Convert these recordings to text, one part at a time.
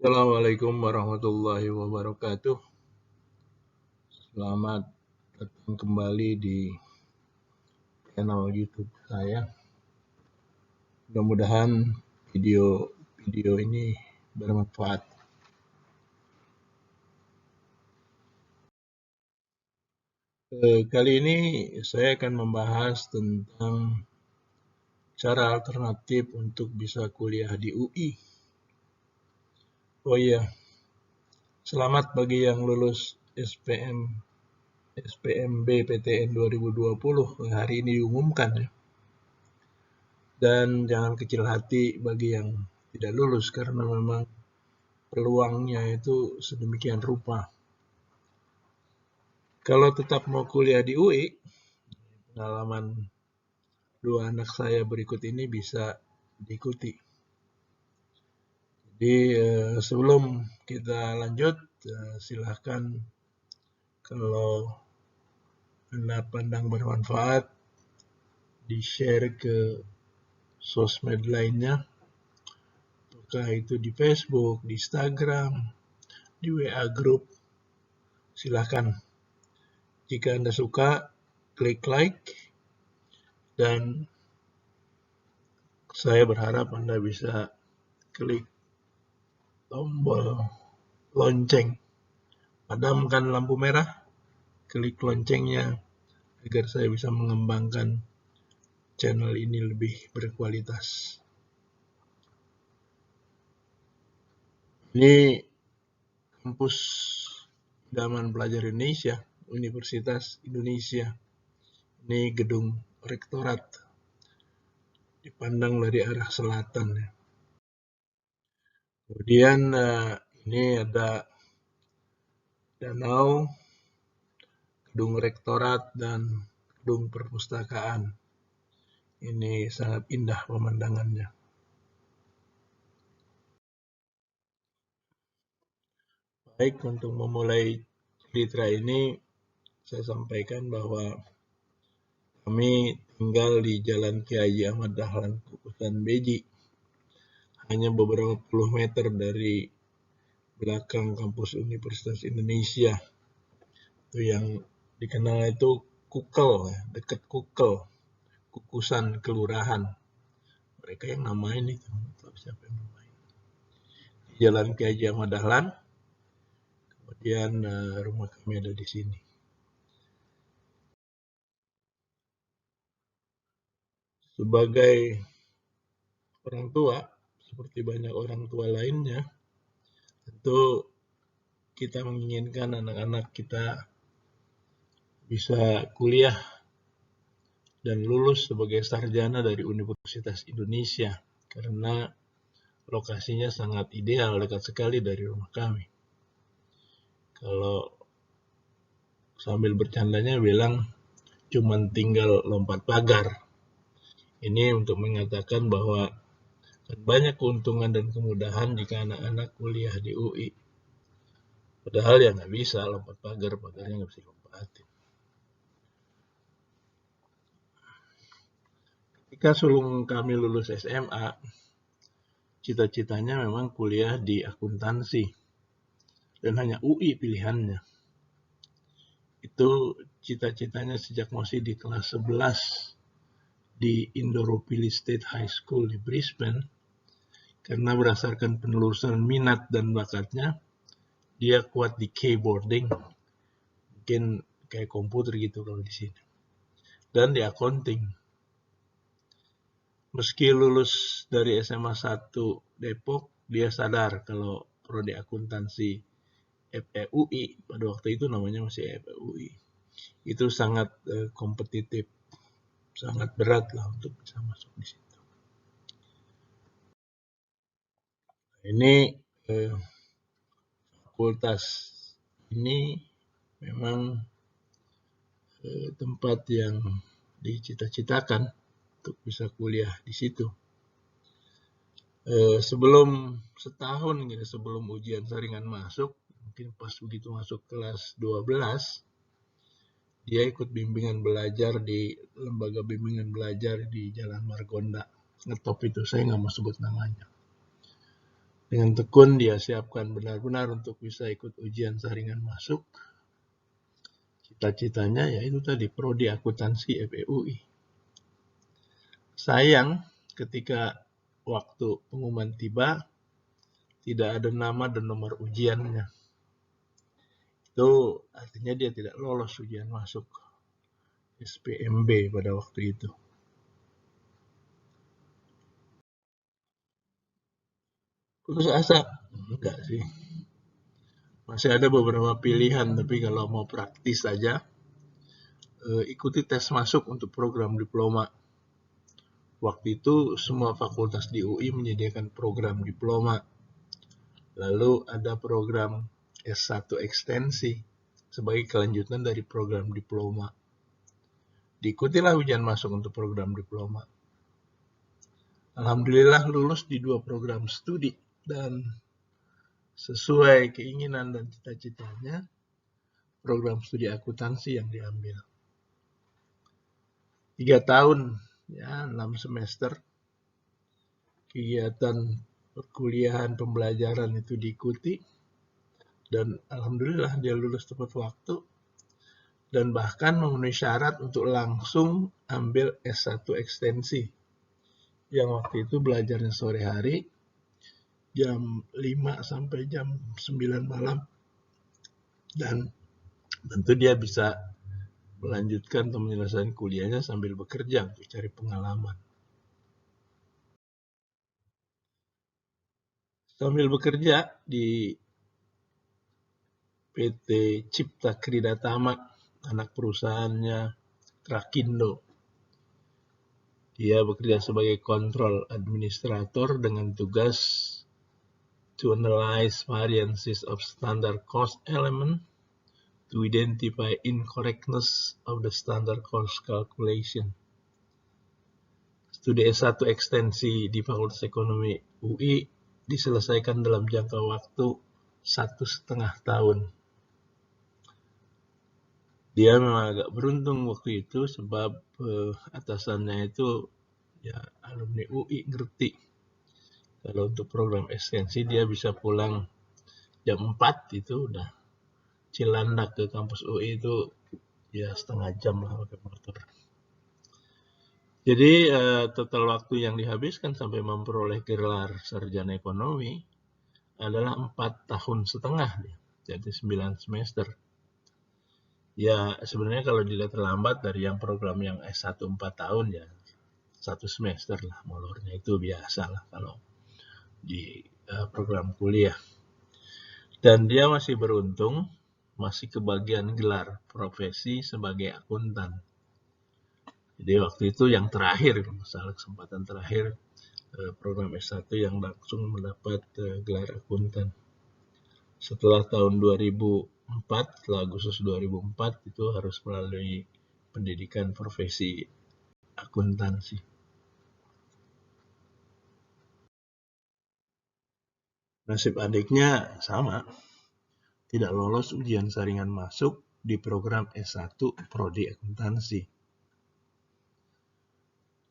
Assalamualaikum warahmatullahi wabarakatuh. Selamat datang kembali di channel YouTube saya. Mudah-mudahan video ini bermanfaat. Kali ini saya akan membahas tentang cara alternatif untuk bisa kuliah di UI. Oh iya, selamat bagi yang lulus SPMB PTN 2020 hari ini diumumkan ya. Dan jangan kecil hati bagi yang tidak lulus karena memang peluangnya itu sedemikian rupa. Kalau tetap mau kuliah di UI, pengalaman dua anak saya berikut ini bisa diikuti. Jadi sebelum kita lanjut, silahkan kalau Anda pandang bermanfaat, di-share ke sosmed lainnya, apakah itu di Facebook, di Instagram, di WA Group, silahkan. Jika Anda suka, klik like, dan saya berharap Anda bisa klik tombol lonceng. Padamkan lampu merah, klik loncengnya agar saya bisa mengembangkan channel ini lebih berkualitas. Ini kampus Idaman Pelajar Indonesia, Universitas Indonesia. Ini gedung rektorat, dipandang dari arah selatan. Kemudian ini ada danau, gedung rektorat, dan gedung perpustakaan. Ini sangat indah pemandangannya. Baik, untuk memulai cerita ini, saya sampaikan bahwa kami tinggal di Jalan Kiai Ahmad Dahlan, Kukusan Beji. Hanya beberapa puluh meter dari belakang kampus Universitas Indonesia. Itu yang dikenal itu Kukel, dekat Kukel, Kukusan Kelurahan. Mereka yang namain itu, siapa yang namain. Jalan Kiai Ahmad Dahlan, kemudian rumah kami ada di sini. Sebagai orang tua, seperti banyak orang tua lainnya, tentu kita menginginkan anak-anak kita bisa kuliah dan lulus sebagai sarjana dari Universitas Indonesia karena lokasinya sangat ideal, dekat sekali dari rumah kami. Kalau sambil bercandanya bilang cuman tinggal lompat pagar. Ini untuk mengatakan bahwa banyak keuntungan dan kemudahan jika anak-anak kuliah di UI. Padahal ya nggak bisa lompat pagar, pagarnya nggak bisa lompatin. Ketika sulung kami lulus SMA, cita-citanya memang kuliah di akuntansi. Dan hanya UI pilihannya. Itu cita-citanya sejak masih di kelas 11 di Indooroopilly State High School di Brisbane. Karena berdasarkan penelusuran minat dan bakatnya, dia kuat di keyboarding, mungkin kayak komputer gitu kalau di sini, dan di accounting. Meski lulus dari SMA 1 Depok, dia sadar kalau prodi akuntansi FEUI, pada waktu itu namanya masih FEUI, itu sangat kompetitif, sangat berat lah untuk bisa masuk di situ. Ini fakultas ini memang tempat yang dicita-citakan untuk bisa kuliah di situ. Sebelum setahun gitu, sebelum ujian saringan masuk, mungkin pas begitu masuk kelas 12, dia ikut bimbingan belajar di lembaga bimbingan belajar di Jalan Margonda. Ngetop itu, saya nggak mau sebut namanya. Dengan tekun dia siapkan benar-benar untuk bisa ikut ujian saringan masuk. Cita-citanya yaitu tadi prodi akuntansi FEUI. Sayang ketika waktu pengumuman tiba tidak ada nama dan nomor ujiannya. Itu artinya dia tidak lolos ujian masuk SPMB pada waktu itu. Putus asa? Enggak sih. Masih ada beberapa pilihan, tapi kalau mau praktis saja, ikuti tes masuk untuk program diploma. Waktu itu semua fakultas di UI menyediakan program diploma. Lalu ada program S1 ekstensi sebagai kelanjutan dari program diploma. Diikutilah ujian masuk untuk program diploma. Alhamdulillah lulus di 2 program studi dan sesuai keinginan dan cita-citanya program studi akuntansi yang diambil. 3 tahun, ya 6 semester, kegiatan perkuliahan pembelajaran itu diikuti dan alhamdulillah dia lulus tepat waktu dan bahkan memenuhi syarat untuk langsung ambil S1 ekstensi yang waktu itu belajarnya sore hari jam 5 sampai jam 9 malam dan tentu dia bisa melanjutkan atau menyelesaikan kuliahnya sambil bekerja untuk cari pengalaman. Sambil bekerja di PT Cipta Krida Tama, anak perusahaannya Trakindo. Dia bekerja sebagai kontrol administrator dengan tugas to analyze variances of standard cost element to identify incorrectness of the standard cost calculation. Studi S1 ekstensi di Fakultas Ekonomi UI diselesaikan dalam jangka waktu 1,5 tahun. Dia memang agak beruntung waktu itu sebab atasannya itu ya alumni UI ngerti. Kalau untuk program ekstensi dia bisa pulang jam 4 itu udah Cilandak ke kampus UI itu ya setengah jam lah pakai motor. Jadi total waktu yang dihabiskan sampai memperoleh gelar sarjana ekonomi adalah 4,5 tahun, jadi 9 semester. Ya sebenarnya kalau dilihat terlambat dari yang program yang S1 4 tahun ya 1 semester lah molornya, itu biasa lah kalau di program kuliah. Dan dia masih beruntung masih kebagian gelar profesi sebagai akuntan. Jadi waktu itu yang terakhir, masalah kesempatan terakhir program S1 yang langsung mendapat gelar akuntan. Setelah tahun 2004, setelah Agustus 2004 itu harus melalui pendidikan profesi akuntansi. Nasib adiknya sama, tidak lolos ujian saringan masuk di program S1 Prodi Akuntansi.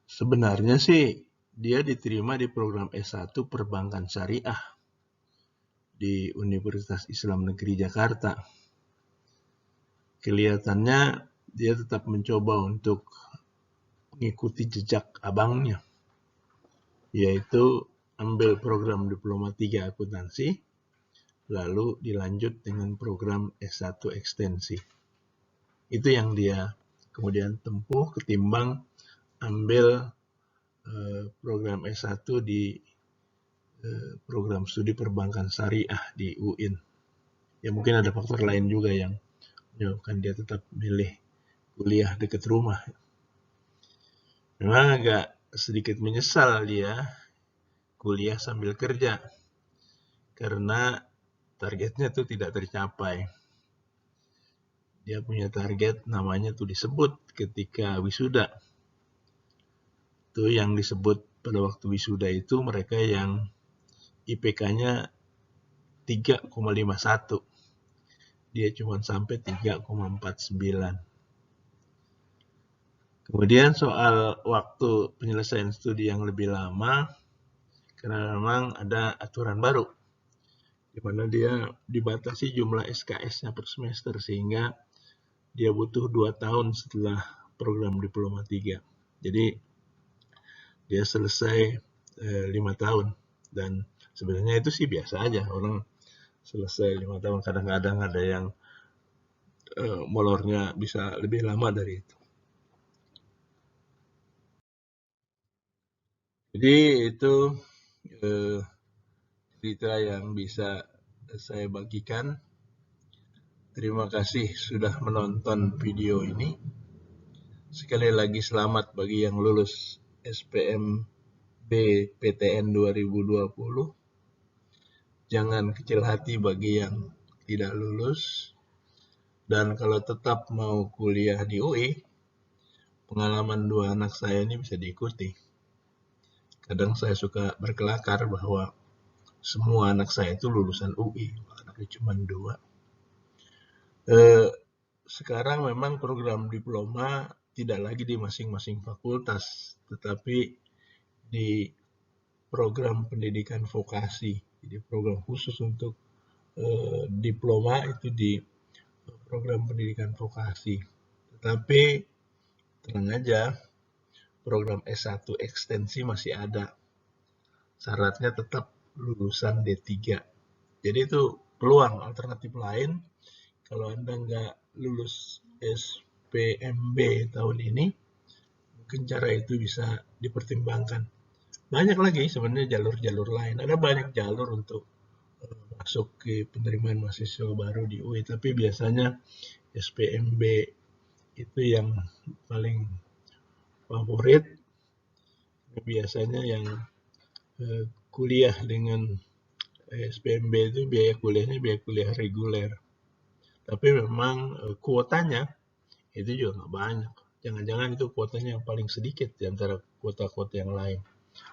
Sebenarnya sih dia diterima di program S1 Perbankan Syariah di Universitas Islam Negeri Jakarta. Kelihatannya dia tetap mencoba untuk mengikuti jejak abangnya, yaitu ambil program Diploma 3 Akuntansi, lalu dilanjut dengan program S1 Ekstensi. Itu yang dia kemudian tempuh ketimbang ambil program S1 di program studi perbankan syariah di UIN. Ya mungkin ada faktor lain juga yang menyebabkan dia tetap milih kuliah dekat rumah. Memang agak sedikit menyesal dia kuliah sambil kerja karena targetnya tuh tidak tercapai. Dia punya target namanya tuh disebut ketika wisuda. Itu yang disebut pada waktu wisuda itu mereka yang IPK-nya 3,51. Dia cuma sampai 3,49. Kemudian soal waktu penyelesaian studi yang lebih lama, karena memang ada aturan baru di mana dia dibatasi jumlah SKS-nya per semester sehingga dia butuh 2 tahun setelah program diploma 3. Jadi dia selesai 5 tahun, dan sebenarnya itu sih biasa aja, orang selesai 5 tahun. Kadang-kadang ada yang molornya bisa lebih lama dari itu. Jadi itu cerita yang bisa saya bagikan. Terima kasih sudah menonton video ini. Sekali lagi selamat bagi yang lulus SPMB PTN 2020. Jangan kecil hati bagi yang tidak lulus. Dan kalau tetap mau kuliah di UI, pengalaman 2 anak saya ini bisa diikuti. Kadang saya suka berkelakar bahwa semua anak saya itu lulusan UI, anaknya cuma 2. Sekarang memang program diploma tidak lagi di masing-masing fakultas, tetapi di program pendidikan vokasi. Jadi program khusus untuk diploma itu di program pendidikan vokasi. Tetapi tenang aja, program S1 ekstensi masih ada. Syaratnya tetap lulusan D3. Jadi itu peluang alternatif lain. Kalau Anda nggak lulus SPMB tahun ini, mungkin cara itu bisa dipertimbangkan. Banyak lagi sebenarnya jalur-jalur lain. Ada banyak jalur untuk masuk ke penerimaan mahasiswa baru di UI, tapi biasanya SPMB itu yang paling favorit. Biasanya yang kuliah dengan SPMB itu biaya kuliahnya biaya kuliah reguler. Tapi memang kuotanya itu juga nggak banyak. Jangan-jangan itu kuotanya yang paling sedikit di antara kuota-kuota yang lain.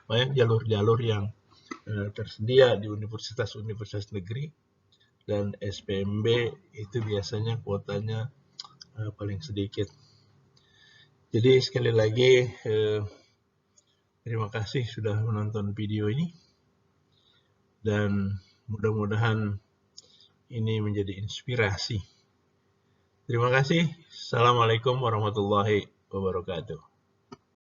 Banyak jalur-jalur yang tersedia di universitas-universitas negeri, dan SPMB itu biasanya kuotanya paling sedikit. Jadi sekali lagi terima kasih sudah menonton video ini, dan mudah-mudahan ini menjadi inspirasi. Terima kasih. Assalamualaikum warahmatullahi wabarakatuh.